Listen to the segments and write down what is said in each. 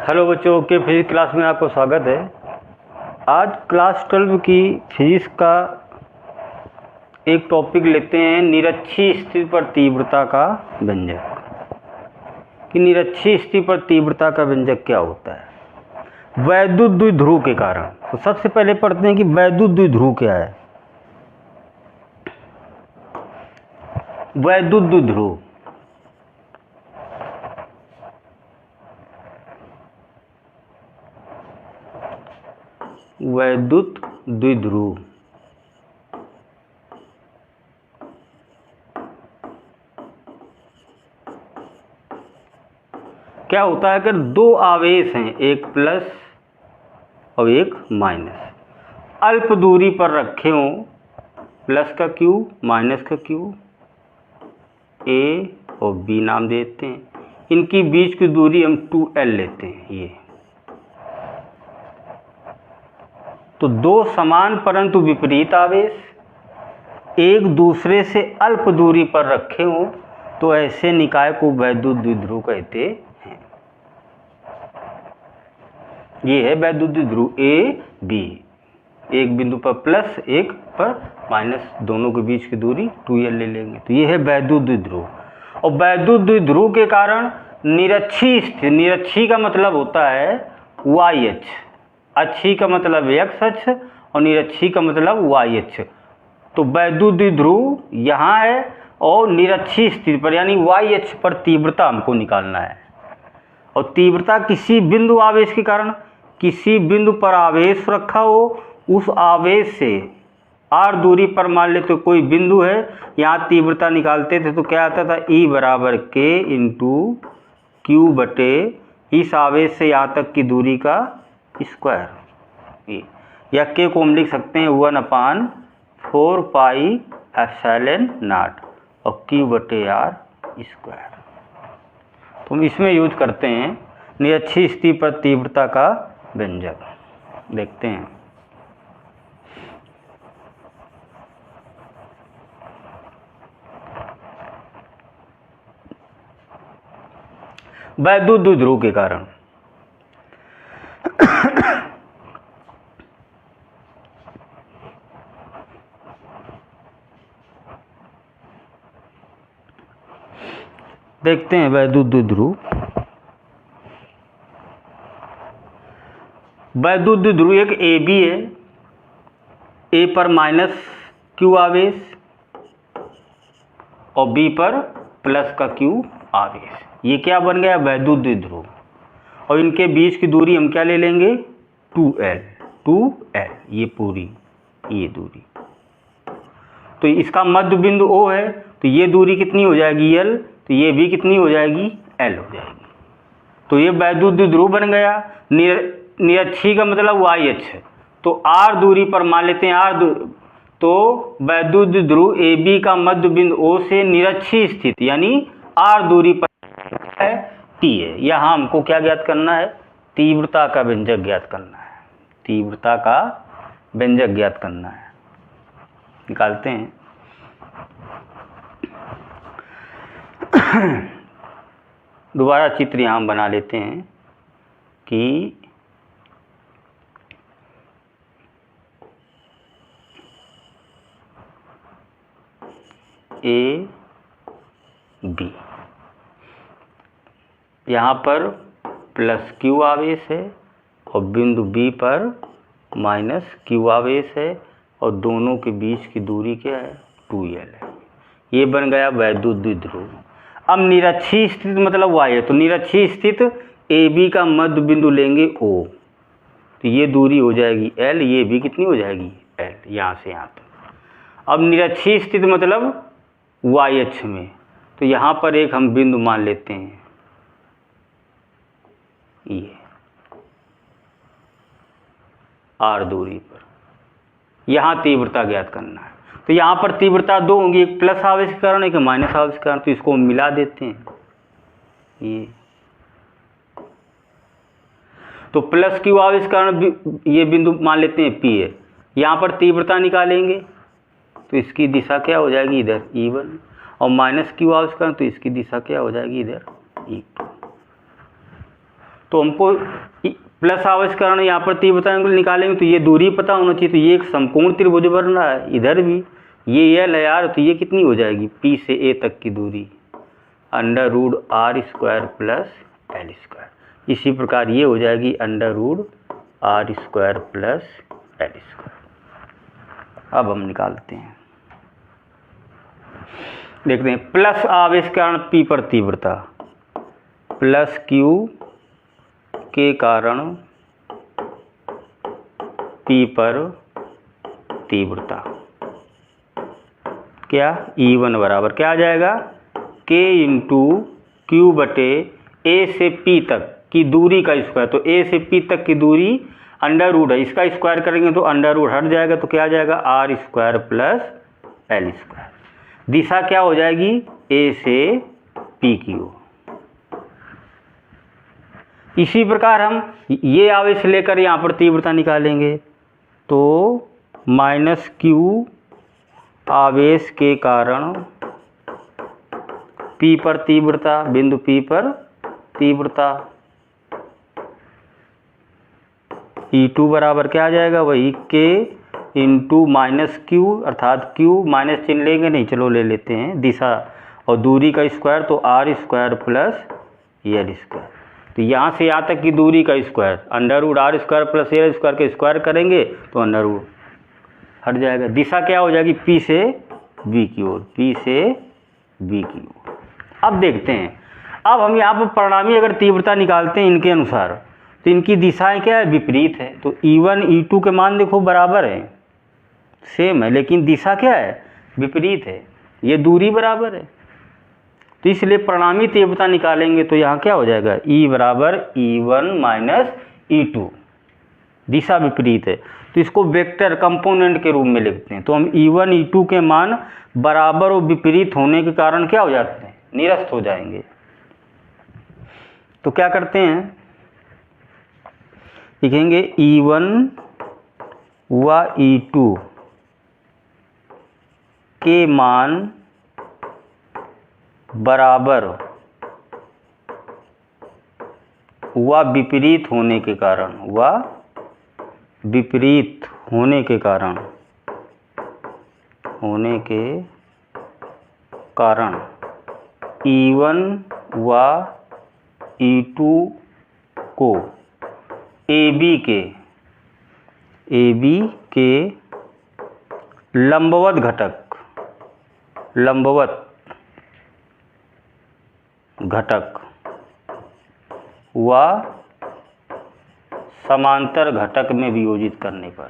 Hello बच्चों के physics class में आपको स्वागत है। आज क्लास 12 की फिजिक्स का एक टॉपिक लेते हैं, निरक्षीय स्थिति पर तीव्रता का व्यंजक। कि निरक्षीय स्थिति पर तीव्रता का व्यंजक क्या होता है वैद्युत द्विध्रुव के कारण। तो सबसे पहले पढ़ते हैं कि वैद्युत द्विध्रुव क्या है। वैद्युत द्विध्रुव वैद्युत द्विध्रुव क्या होता है? अगर दो आवेश हैं, एक प्लस और एक माइनस, अल्प दूरी पर रखे हों, प्लस का क्यू माइनस का क्यू, ए और बी नाम देते हैं। इनकी बीच की दूरी हम 2L लेते हैं। ये तो दो समान परंतु विपरीत आवेश एक दूसरे से अल्प दूरी पर रखे हों तो ऐसे निकाय को वैद्युत द्विध्रुव कहते हैं। ये है वैद्युत द्विध्रुव ए बी, एक बिंदु पर प्लस एक पर माइनस, दोनों के बीच की दूरी 2L ले लेंगे। तो ये है वैद्युत द्विध्रुव। और वैद्युत द्विध्रुव के कारण निरक्षीय स्थिति, निरक्षीय का मतलब होता है वाई अक्ष, अक्षीय का मतलब एक्स अक्ष और निरक्षीय का मतलब वाई अक्ष। तो वैद्युत द्विध्रुव यहाँ है और निरक्षीय स्थिति पर यानी वाई अक्ष पर तीव्रता हमको निकालना है। और तीव्रता किसी बिंदु आवेश के कारण, किसी बिंदु पर आवेश रखा हो, उस आवेश से r दूरी पर मान लेते कोई बिंदु है, यहाँ तीव्रता निकालते थे तो क्या आता था? E बराबर k इंटू क्यू बटे इस आवेश से यहाँ तक की दूरी का स्क्वायर, या k को हम लिख सकते हैं 1/4 पाई एप्सिलॉन नॉट और क्यू बटे r स्क्वायर। तो हम इसमें यूज करते हैं निरक्षीय स्थिति पर तीव्रता का व्यंजक। देखते हैं। वैद्युत द्विध्रुव के कारण देखते हैं वैद्युत द्विध्रुव। वैद्युत द्विध्रुव एक ए बी है, ए पर माइनस क्यू आवेश और बी पर प्लस का क्यू आवेश। ये क्या बन गया? वैद्युत द्विध्रुव। और इनके बीच की दूरी हम क्या ले लेंगे? 2L, ये पूरी ये दूरी। तो इसका मध्य बिंदु O है, तो ये दूरी कितनी हो जाएगी? L। तो ये भी कितनी हो जाएगी? L हो जाएगी। तो ये वैद्युत द्विध्रुव बन गया। निरक्षीय का मतलब वाई अक्ष, तो r दूरी पर मान लेते हैं तो वैद्युत द्विध्रुव ए बी का मध्य बिंदु O से निरक्षीय स्थिति यानी r दूरी पर है T है। यहाँ हमको क्या ज्ञात करना है? तीव्रता का व्यंजक ज्ञात करना है। तीव्रता का व्यंजक ज्ञात करना है। निकालते हैं। दोबारा चित्र यहाँ बना लेते हैं कि ए बी, यहाँ पर प्लस क्यू आवेश है और बिंदु बी पर माइनस क्यू आवेश है और दोनों के बीच की दूरी क्या है? 2L है। ये बन गया वैद्युत द्विध्रुव। अब निरक्षीय स्थिति मतलब y है, तो निरक्षीय स्थिति ए बी का मध्य बिंदु लेंगे O, तो ये दूरी हो जाएगी L, ये भी कितनी हो जाएगी? L, यहाँ से यहाँ तक। अब निरक्षीय स्थिति मतलब y अक्ष में, तो यहाँ पर एक हम बिंदु मान लेते हैं, ये r दूरी पर। यहाँ तीव्रता ज्ञात करना है। तो यहाँ पर तीव्रता दो होंगी, एक प्लस आवेश के कारण एक माइनस आवेश के कारण, तो इसको हम मिला देते हैं। ये तो प्लस क्यू आवेश के कारण ये बिंदु मान लेते हैं P है। यहाँ पर तीव्रता निकालेंगे तो इसकी दिशा क्या हो जाएगी? इधर E1, और माइनस क्यू आवेश के कारण तो इसकी दिशा क्या हो जाएगी? इधर E2। तो हमको प्लस आवेश कारण यहाँ पर तीव्रता निकालेंगे तो ये दूरी पता होना चाहिए। तो ये एक समकोण त्रिभुज बन रहा है, इधर भी ये एल है यार, तो ये कितनी हो जाएगी, पी से ए तक की दूरी √r² प्लस l²। इसी प्रकार ये हो जाएगी √r² प्लस l²। अब हम निकालते हैं, देखते हैं। प्लस आवेश के कारण पी पर तीव्रता प्लस क्यू के कारण पी पर तीव्रता, क्या E1 बराबर क्या आ जाएगा, K × Q बटे A से P तक की दूरी का स्क्वायर। तो A से P तक की दूरी √ है, इसका स्क्वायर करेंगे तो √ हट जाएगा, तो क्या आ जाएगा r² प्लस l²। दिशा क्या हो जाएगी, A से P की ओर। इसी प्रकार हम ये आवेश लेकर यहाँ पर तीव्रता निकालेंगे, तो -Q आवेश के कारण P पर तीव्रता, बिंदु P पर तीव्रता, E2 बराबर क्या आ जाएगा, वही K × -Q, अर्थात Q माइनस चिन्ह लेंगे नहीं, चलो ले लेते हैं, दिशा और दूरी का स्क्वायर, तो r² प्लस l²। तो यहाँ से यहाँ तक की दूरी का स्क्वायर √r² प्लस l² के स्क्वायर करेंगे तो √ हट जाएगा। दिशा क्या हो जाएगी, P से B की ओर, P से B की ओर। अब देखते हैं, अब हम यहाँ पर परिणामी अगर तीव्रता निकालते हैं इनके अनुसार, तो इनकी दिशाएं क्या है, विपरीत है। तो E1 E2 के मान देखो बराबर है, सेम है, लेकिन दिशा क्या है, विपरीत है, ये दूरी बराबर है। तो इसलिए परिणामी तीव्रता निकालेंगे तो यहाँ क्या हो जाएगा, E बराबर E1 - E2, दिशा विपरीत है, तो इसको वेक्टर कंपोनेंट के रूप में लिखते हैं। तो हम E1 E2 के मान बराबर और विपरीत होने के कारण क्या हो जाते हैं, निरस्त हो जाएंगे। तो क्या करते हैं, लिखेंगे E1 व E2 के मान बराबर व विपरीत होने के कारण, E1 व E2 को AB के लंबवत घटक व समांतर घटक में वियोजित करने पर,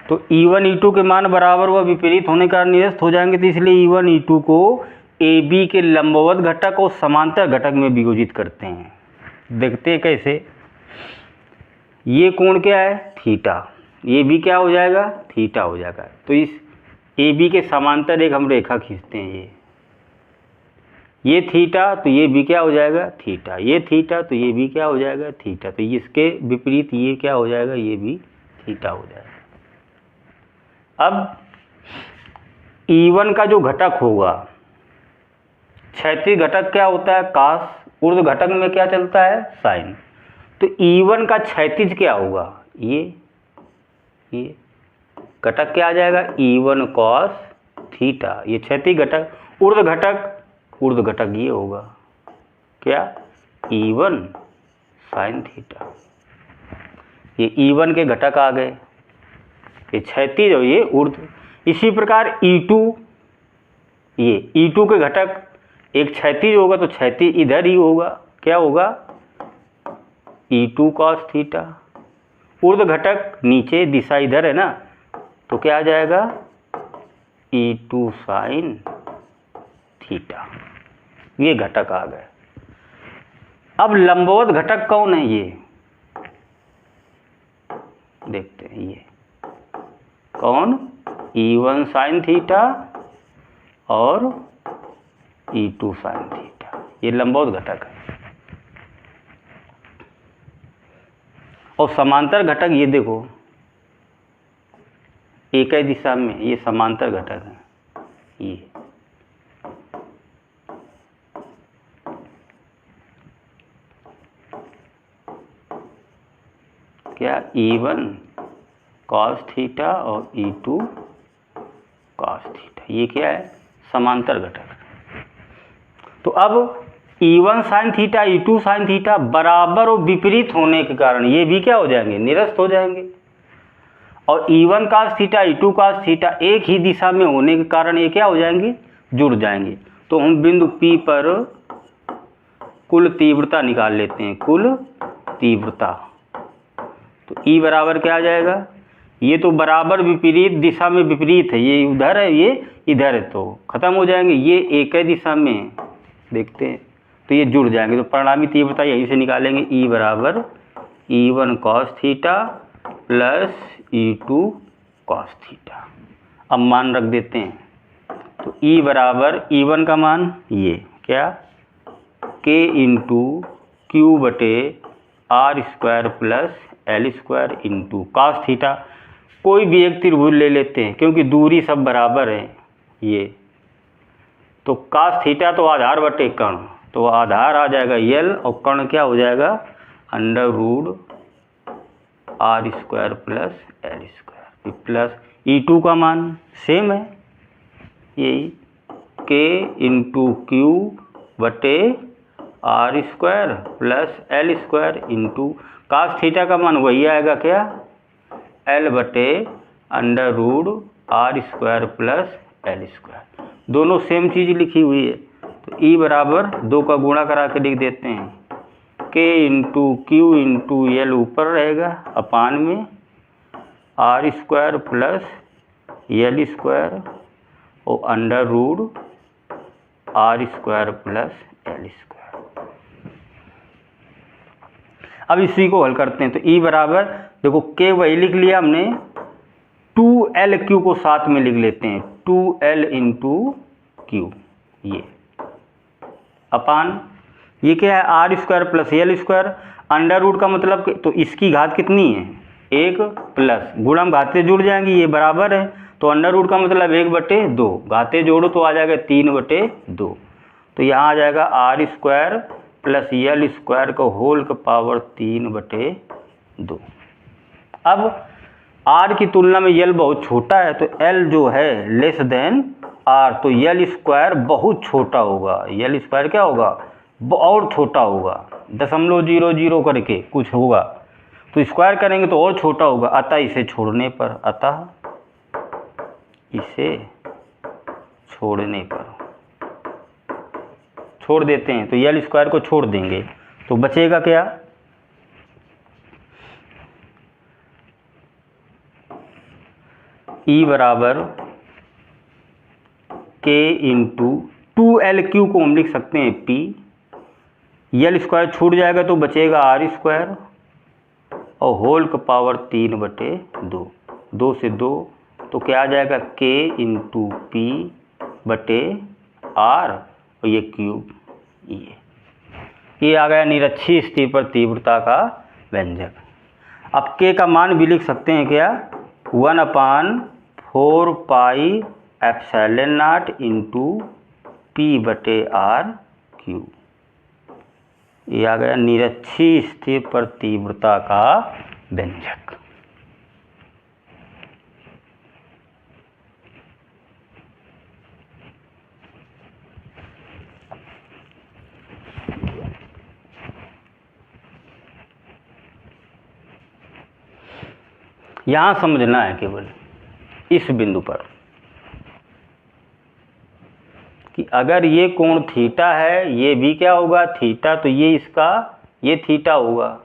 तो E1 E2 के मान बराबर व विपरीत होने का निरस्त हो जाएंगे। तो इसलिए E1 E2 को AB के लंबवत घटक और समांतर घटक में वियोजित करते हैं। देखते हैं कैसे। ये कोण क्या है, थीटा, ये भी क्या हो जाएगा, थीटा हो जाएगा। तो इस AB के समांतर एक हम रेखा खींचते हैं, ये थीटा, तो ये भी क्या हो जाएगा, थीटा, ये थीटा, तो ये भी क्या हो जाएगा, थीटा। तो इसके विपरीत ये क्या हो जाएगा, ये भी थीटा हो जाएगा। अब E1 का जो घटक होगा, क्षैतिज घटक क्या होता है, कास, ऊर्ध्व घटक में क्या चलता है, साइन। तो E1 का क्षैतिज क्या होगा, ये घटक क्या आ जाएगा, E1 cos थीटा, ये क्षैतिज घटक। ऊर्ध्व घटक ये होगा क्या, E1 sin थीटा। ये E1 के घटक आ गए, ये क्षैतिज और ये ऊर्ध्व। इसी प्रकार E2, ये E2 के घटक एक क्षैतिज होगा, तो क्षैतिज इधर ही होगा, क्या होगा, E2 cos थीटा। ऊर्ध्व घटक नीचे, दिशा इधर है ना, तो क्या आ जाएगा, E2 sin थीटा। ये घटक आ गए। अब लंबवत घटक कौन है, ये देखते हैं, ये कौन, E1 sin थीटा और E2 sin थीटा, ये लंबवत घटक है। और समांतर घटक ये देखो, एक ही दिशा में, ये समांतर घटक है, ये क्या E1 cos थीटा और E2 cos थीटा, ये क्या है समांतर घटक। तो अब E1 sin theta E2 sin theta बराबर और विपरीत होने के कारण ये भी क्या हो जाएंगे, निरस्त हो जाएंगे। और E1 cos theta E2 cos theta एक ही दिशा में होने के कारण ये क्या हो जाएंगे, जुड़ जाएंगे। तो हम बिंदु P पर कुल तीव्रता निकाल लेते हैं, कुल तीव्रता। तो E बराबर क्या आ जाएगा, ये तो बराबर विपरीत दिशा में विपरीत है, ये उधर है ये इधर है, तो खत्म हो जाएंगे। ये एक ही दिशा में देखते हैं तो ये जुड़ जाएंगे, तो परिणामी तीव्रता यहीं से निकालेंगे। E बराबर E1 cos theta plus E2 cos theta. अब मान रख देते हैं, तो E बराबर E1 का मान ये क्या K इंटू क्यू बटे R square plus L square into cos theta. कोई भी एक त्रिभुज ले लेते हैं क्योंकि दूरी सब बराबर है ये, तो cos थीटा तो आधार बटे कर्ण, तो आधार आ जाएगा L और कर्ण क्या हो जाएगा under root R square plus L square plus E2 का मान सेम है यही K इंटू क्यू बटे R square plus L square into cos theta का मान वही आएगा क्या L बटे under root R square plus L square, दोनों सेम चीज़ लिखी हुई है। तो E बराबर 2 का गुणा करा के लिख देते हैं, K into Q into L ऊपर रहेगा अपान में R square plus L square और under root R square plus L square. अब इसी को हल करते हैं, तो E बराबर देखो K वही लिख लिया हमने, 2LQ को साथ में लिख लेते हैं, 2L इंटू क्यू, ये अपान ये क्या है R square plus L square. Under root का मतलब तो इसकी घात कितनी है 1 प्लस गुणम घातें जुड़ जाएंगी, ये बराबर है, तो अंडर रूट का मतलब 1/2, घातें जोड़ो तो आ जाएगा 3/2। तो यहाँ आ जाएगा R square plus L square का होल का पावर 3/2। अब R की तुलना में L बहुत छोटा है, तो L जो है लेस देन R, तो L स्क्वायर बहुत छोटा होगा, L स्क्वायर क्या होगा और छोटा होगा, 0.00 करके कुछ होगा, तो स्क्वायर करेंगे तो और छोटा होगा। अतः इसे छोड़ने पर, अतः इसे छोड़ने पर छोड़ देते हैं, तो L स्क्वायर को छोड़ देंगे तो बचेगा क्या E बराबर K इंटू 2LQ को हम लिख सकते हैं P, L स्क्वायर छूट जाएगा तो बचेगा R स्क्वायर और होल का पावर 3/2, 2 से 2 तो क्या आ जाएगा K इंटू P बटे R और ये क्यूब, ये आ गया निरक्षीय स्थिति पर तीव्रता का व्यंजक। अब K का मान भी लिख सकते हैं क्या 1/4 pi epsilon not into P बटे R क्यूब, ये आ गया निरक्षीय स्थिति पर तीव्रता का व्यंजक। यहाँ समझना है केवल इस बिंदु पर कि अगर ये कोण थीटा है, ये भी क्या होगा थीटा, तो ये इसका ये थीटा होगा,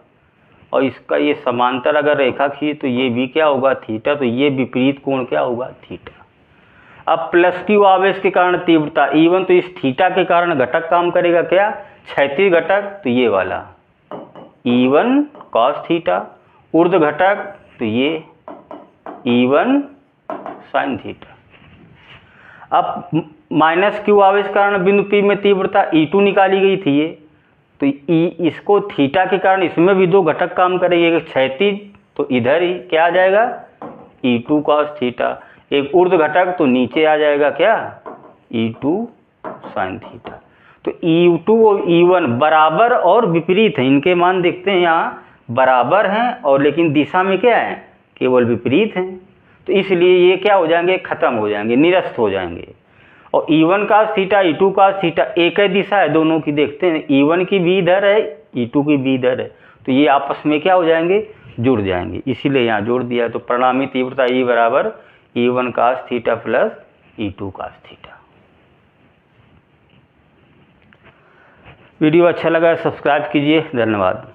और इसका ये समांतर अगर रेखा खींचे तो ये भी क्या होगा थीटा, तो ये विपरीत कोण क्या होगा थीटा। अब प्लस क्यू आवेश के कारण तीव्रता E1, तो इस थीटा के कारण घटक काम करेगा क्या क्षैतिज घटक, तो ये वाला E1 cos थीटा, ऊर्ध्व घटक तो ये E1 sin थीटा। अब माइनस क्यू आवेश कारण बिंदु P में तीव्रता E2 निकाली गई थी ये, तो इसको थीटा के कारण इसमें भी 2 घटक काम करेंगे, एक क्षैतिज तो इधर ही क्या आ जाएगा E2 cos थीटा, एक ऊर्ध्व घटक तो नीचे आ जाएगा क्या E2 sin थीटा। तो E2 और E1 बराबर और विपरीत है, इनके मान देखते हैं यहाँ, बराबर हैं और लेकिन दिशा में क्या है, केवल विपरीत हैं, तो इसलिए ये क्या हो जाएंगे, खत्म हो जाएंगे, निरस्त हो जाएंगे। और E1 cos theta E2 cos theta एक ही दिशा है दोनों की, देखते हैं E1 की भी इधर है E2 की भी इधर है, तो ये आपस में क्या हो जाएंगे, जुड़ जाएंगे, इसीलिए यहाँ जोड़ दिया। तो परिणामी तीव्रता E बराबर E1 cos theta plus E2 cos theta. Video अच्छा लगा सब्सक्राइब कीजिए, धन्यवाद।